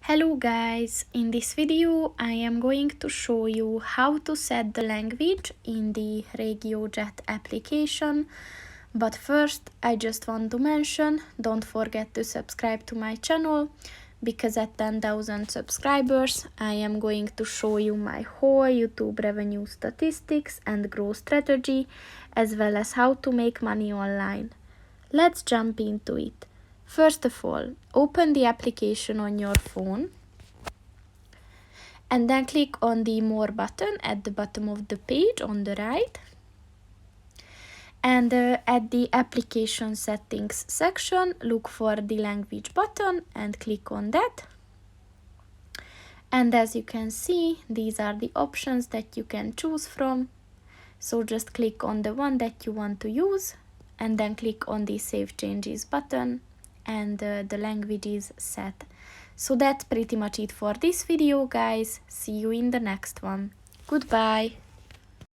Hello guys, in this video I am going to show you how to set the language in the RegioJet application. But first I just want to mention, don't forget to subscribe to my channel, because at 10,000 subscribers I am going to show you my whole YouTube revenue statistics and growth strategy, as well as how to make money online. Let's jump into it. First of all, open the application on your phone and then click on the More button at the bottom of the page on the right. And at the Application Settings section, look for the Language button and click on that. And as you can see, these are the options that you can choose from. So just click on the one that you want to use and then click on the Save Changes button, and the language is set. So that's pretty much it for this video, guys. See you in the next one. Goodbye.